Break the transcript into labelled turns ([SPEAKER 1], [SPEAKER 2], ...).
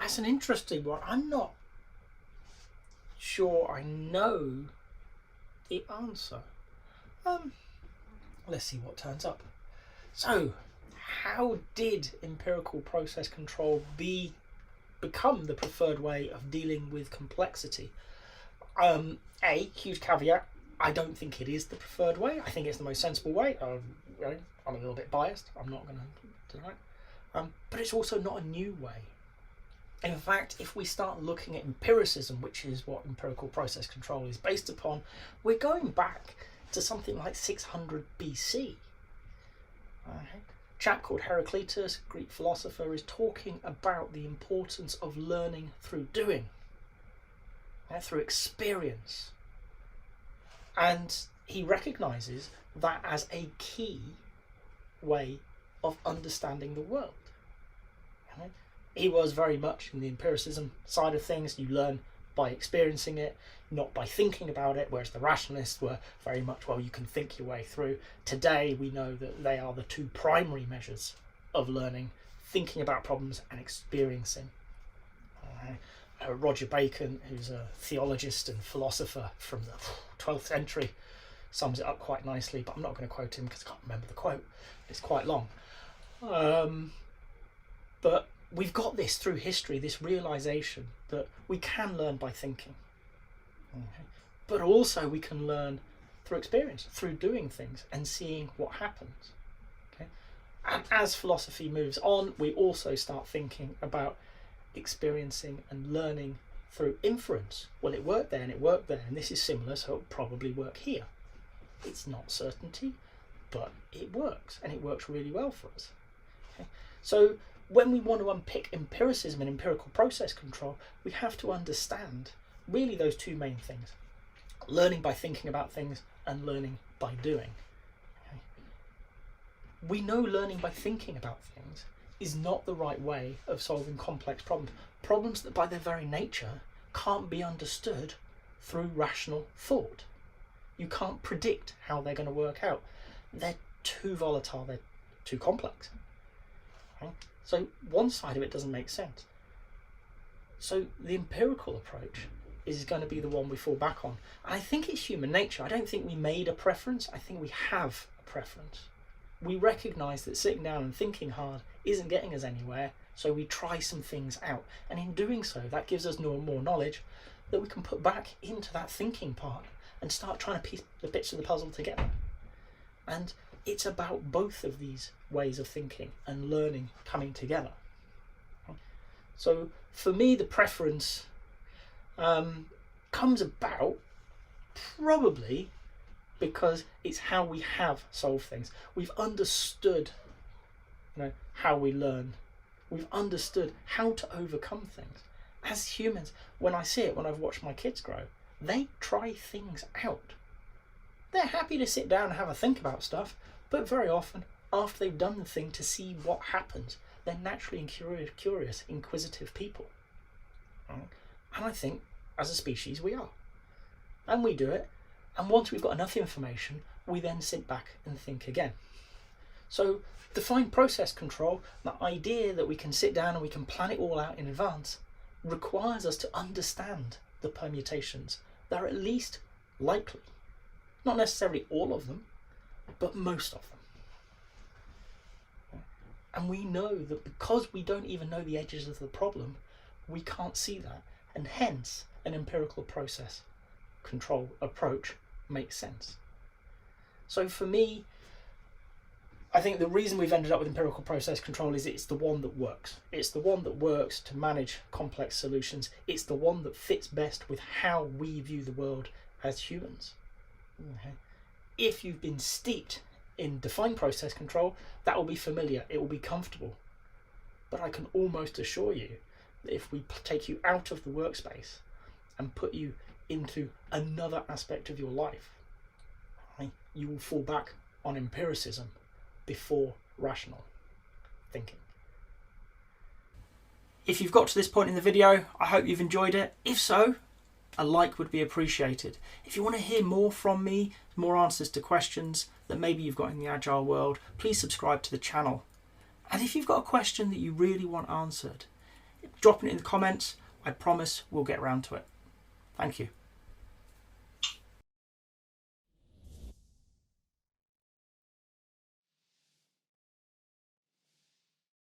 [SPEAKER 1] That's an interesting one. I'm not sure I know the answer. Let's see what turns up. So, how did empirical process control become the preferred way of dealing with complexity? Huge caveat, I don't think it is the preferred way. I think it's the most sensible way. I'm a little bit biased, I'm not going to deny it. But it's also not a new way. In fact, if we start looking at empiricism, which is what empirical process control is based upon, we're going back to something like 600 BC. A chap called Heraclitus, Greek philosopher, is talking about the importance of learning through doing, through experience. And he recognises that as a key way of understanding the world. He was very much in the empiricism side of things. You learn by experiencing it, not by thinking about it, whereas the rationalists were very much, well, you can think your way through. Today we know that they are the two primary measures of learning: thinking about problems and experiencing. Roger Bacon, who's a theologist and philosopher from the 12th century, sums it up quite nicely, but I'm not going to quote him because I can't remember the quote. It's quite long. But we've got this through history, this realization that we can learn by thinking. But also we can learn through experience, through doing things and seeing what happens. And as philosophy moves on, we also start thinking about experiencing and learning through inference. Well, it worked there and it worked there, and this is similar, so it'll probably work here. It's not certainty, but it works, and it works really well for us. So when we want to unpick empiricism and empirical process control, we have to understand really those two main things: learning by thinking about things and learning by doing. We know learning by thinking about things is not the right way of solving complex problems that by their very nature can't be understood through rational thought. You can't predict how they're going to work out. They're too volatile, they're too complex. So one side of it doesn't make sense. So the empirical approach is going to be the one we fall back on. And I think it's human nature. I don't think we made a preference. I think we have a preference. We recognise that sitting down and thinking hard isn't getting us anywhere, so we try some things out. And in doing so, that gives us more knowledge that we can put back into that thinking part and start trying to piece the bits of the puzzle together. And it's about both of these ways of thinking and learning coming together. So for me, the preference comes about probably because it's how we have solved things. We've understood, how we learn. We've understood how to overcome things. As humans, when I see it, when I've watched my kids grow, they try things out. They're happy to sit down and have a think about stuff, but very often, after they've done the thing to see what happens, they're naturally curious, inquisitive people. And I think, as a species, we are. And we do it. And once we've got enough information, we then sit back and think again. So defined process control, the idea that we can sit down and we can plan it all out in advance, requires us to understand the permutations that are at least likely. Not necessarily all of them, but most of them. And we know that because we don't even know the edges of the problem, we can't see that. And hence, an empirical process control approach makes sense. So for me, I think the reason we've ended up with empirical process control is it's the one that works. It's the one that works to manage complex solutions. It's the one that fits best with how we view the world as humans. If you've been steeped in defined process control, that will be familiar, it will be comfortable. But I can almost assure you that if we take you out of the workspace and put you into another aspect of your life, you will fall back on empiricism before rational thinking. If you've got to this point in the video, I hope you've enjoyed it. If so, a like would be appreciated. If you want to hear more from me, more answers to questions that maybe you've got in the agile world, please subscribe to the channel. And if you've got a question that you really want answered, dropping it in the comments. I promise we'll get around to it. Thank you.